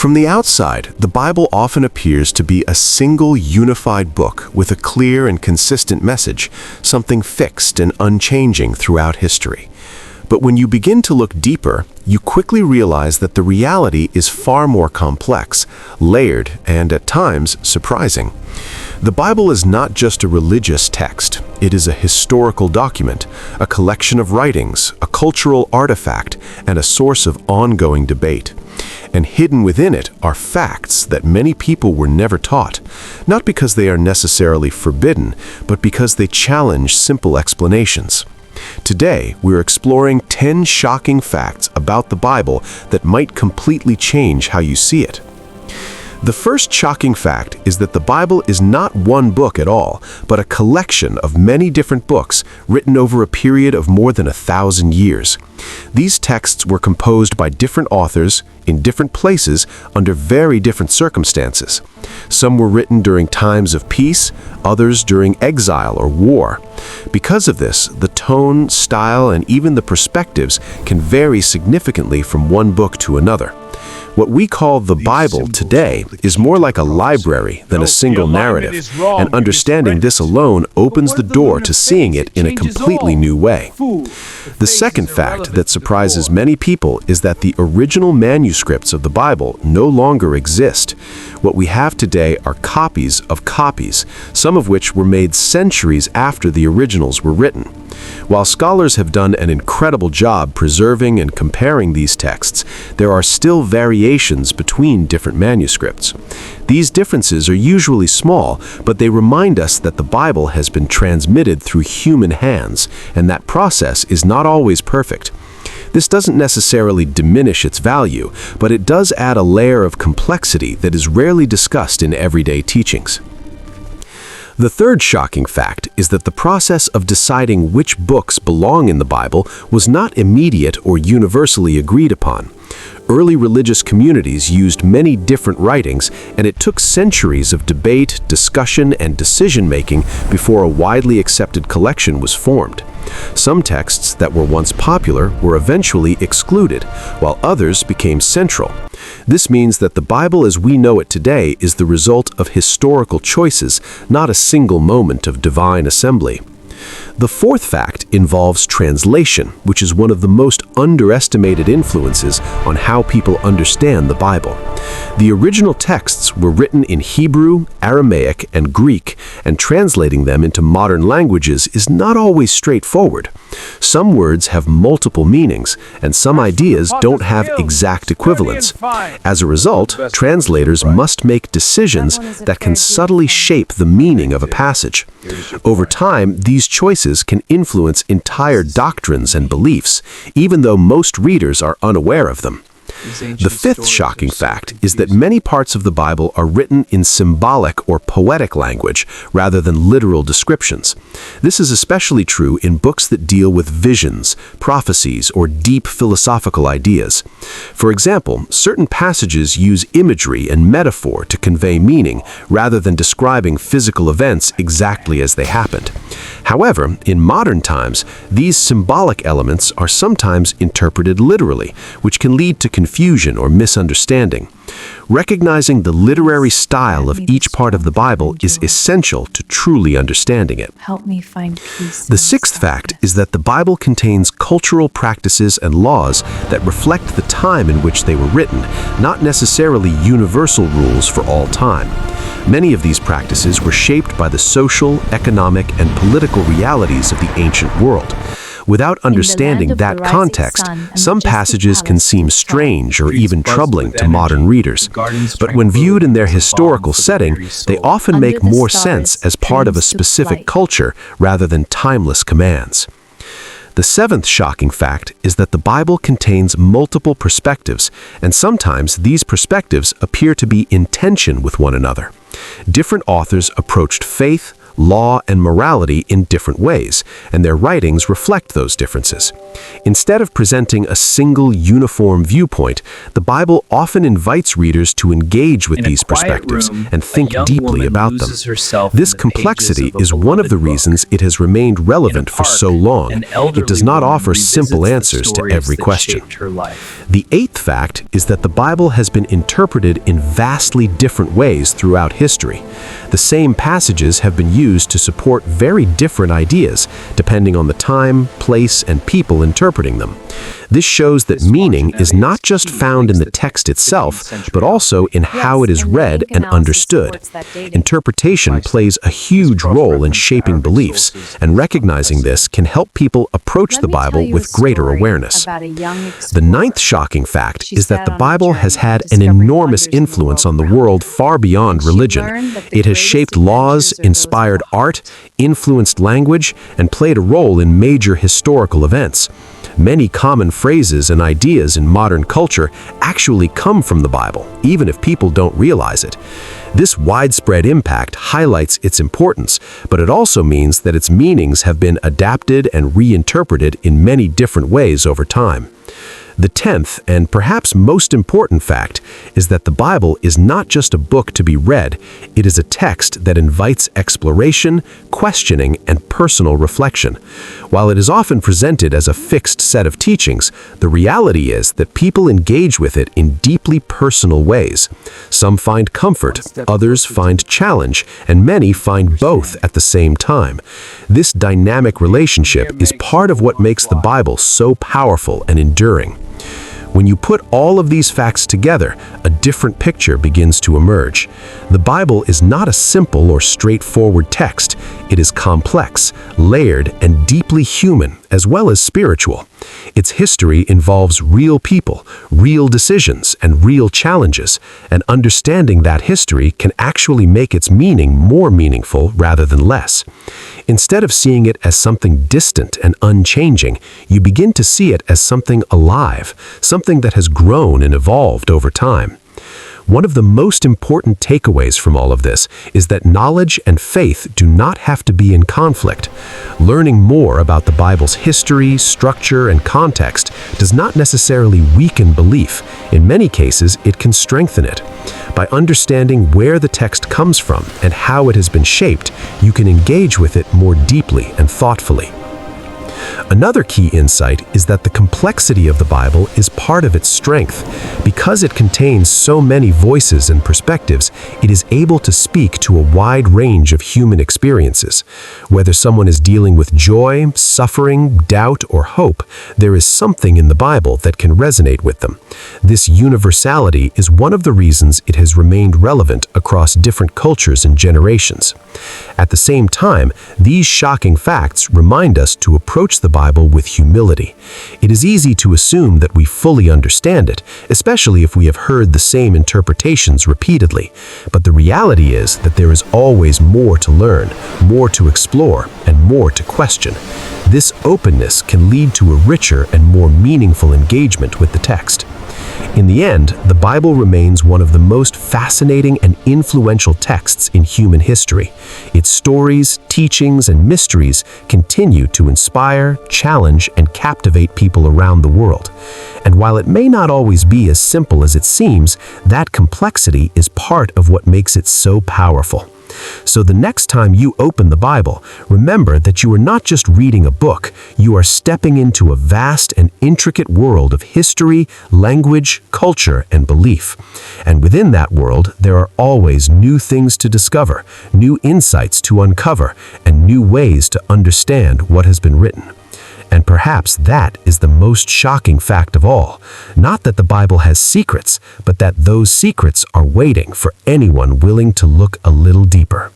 From the outside, the Bible often appears to be a single unified book with a clear and consistent message, something fixed and unchanging throughout history. But when you begin to look deeper, you quickly realize that the reality is far more complex, layered, and at times surprising. The Bible is not just a religious text. It is a historical document, a collection of writings, a cultural artifact, and a source of ongoing debate. And hidden within it are facts that many people were never taught, not because they are necessarily forbidden, but because they challenge simple explanations. Today, we're exploring 10 shocking facts about the Bible that might completely change how you see it. The first shocking fact is that the Bible is not one book at all, but a collection of many different books written over a period of more than 1,000 years. These texts were composed by different authors in different places under very different circumstances. Some were written during times of peace, others during exile or war. Because of this, the tone, style, and even the perspectives can vary significantly from one book to another. What we call the Bible today is more like a library than a single narrative, and understanding this alone opens the door to seeing it in a completely new way. The second fact that surprises many people is that the original manuscripts of the Bible no longer exist. What we have today are copies of copies, some of which were made centuries after the originals were written. While scholars have done an incredible job preserving and comparing these texts, there are still variations between different manuscripts. These differences are usually small, but they remind us that the Bible has been transmitted through human hands, and that process is not always perfect. This doesn't necessarily diminish its value, but it does add a layer of complexity that is rarely discussed in everyday teachings. The third shocking fact is that the process of deciding which books belong in the Bible was not immediate or universally agreed upon. Early religious communities used many different writings, and it took centuries of debate, discussion, and decision-making before a widely accepted collection was formed. Some texts that were once popular were eventually excluded, while others became central. This means that the Bible as we know it today is the result of historical choices, not a single moment of divine assembly. The fourth fact involves translation, which is one of the most underestimated influences on how people understand the Bible. The original texts were written in Hebrew, Aramaic, and Greek, and translating them into modern languages is not always straightforward. Some words have multiple meanings, and some ideas don't have exact equivalents. As a result, translators must make decisions that can subtly shape the meaning of a passage. Over time, these choices can influence entire doctrines and beliefs, even though most readers are unaware of them. The fifth shocking fact is that many parts of the Bible are written in symbolic or poetic language rather than literal descriptions. This is especially true in books that deal with visions, prophecies, or deep philosophical ideas. For example, certain passages use imagery and metaphor to convey meaning rather than describing physical events exactly as they happened. However, in modern times, these symbolic elements are sometimes interpreted literally, which can lead to confusion or misunderstanding. Recognizing the literary style of each part of the Bible is essential to truly understanding it. Help me find peace. The sixth fact is that the Bible contains cultural practices and laws that reflect the time in which they were written, not necessarily universal rules for all time. Many of these practices were shaped by the social, economic, and political realities of the ancient world. Without understanding that context, some passages can seem strange or even troubling to modern readers. But when viewed in their historical setting, they often make more sense as part of a specific culture rather than timeless commands. The seventh shocking fact is that the Bible contains multiple perspectives, and sometimes these perspectives appear to be in tension with one another. Different authors approached faith, law, and morality in different ways, and their writings reflect those differences. Instead of presenting a single, uniform viewpoint, the Bible often invites readers to engage with these perspectives and think deeply about them. This complexity is one of the reasons it has remained relevant for so long. It does not offer simple answers to every question. The eighth fact is that the Bible has been interpreted in vastly different ways throughout history. The same passages have been used to support very different ideas, depending on the time, place, and people interpreting them. This shows that meaning is not just found in the text itself, but also in how it is read and understood. Interpretation plays a huge role in shaping beliefs, and recognizing this can help people approach the Bible with greater awareness. The ninth shocking fact is that the Bible has had an enormous influence on the world far beyond religion. It has shaped laws, inspired art, influenced language, and played a role in major historical events. Many common phrases and ideas in modern culture actually come from the Bible, even if people don't realize it. This widespread impact highlights its importance, but it also means that its meanings have been adapted and reinterpreted in many different ways over time. The 10th, and perhaps most important fact, is that the Bible is not just a book to be read, it is a text that invites exploration, questioning, and personal reflection. While it is often presented as a fixed set of teachings, the reality is that people engage with it in deeply personal ways. Some find comfort, others find challenge, and many find both at the same time. This dynamic relationship is part of what makes the Bible so powerful and enduring. When you put all of these facts together, a different picture begins to emerge. The Bible is not a simple or straightforward text. It is complex, layered, and deeply human, as well as spiritual. Its history involves real people, real decisions, and real challenges, and understanding that history can actually make its meaning more meaningful rather than less. Instead of seeing it as something distant and unchanging, you begin to see it as something alive, something that has grown and evolved over time. One of the most important takeaways from all of this is that knowledge and faith do not have to be in conflict. Learning more about the Bible's history, structure, and context does not necessarily weaken belief. In many cases, it can strengthen it. By understanding where the text comes from and how it has been shaped, you can engage with it more deeply and thoughtfully. Another key insight is that the complexity of the Bible is part of its strength. Because it contains so many voices and perspectives, it is able to speak to a wide range of human experiences. Whether someone is dealing with joy, suffering, doubt, or hope, there is something in the Bible that can resonate with them. This universality is one of the reasons it has remained relevant across different cultures and generations. At the same time, these shocking facts remind us to approach the Bible with humility. It is easy to assume that we fully understand it, especially if we have heard the same interpretations repeatedly. But the reality is that there is always more to learn, more to explore, and more to question. This openness can lead to a richer and more meaningful engagement with the text. In the end, the Bible remains one of the most fascinating and influential texts in human history. Its stories, teachings, and mysteries continue to inspire, challenge, and captivate people around the world. And while it may not always be as simple as it seems, that complexity is part of what makes it so powerful. So the next time you open the Bible, remember that you are not just reading a book, you are stepping into a vast and intricate world of history, language, culture, and belief. And within that world, there are always new things to discover, new insights to uncover, and new ways to understand what has been written. And perhaps that is the most shocking fact of all. Not that the Bible has secrets, but that those secrets are waiting for anyone willing to look a little deeper.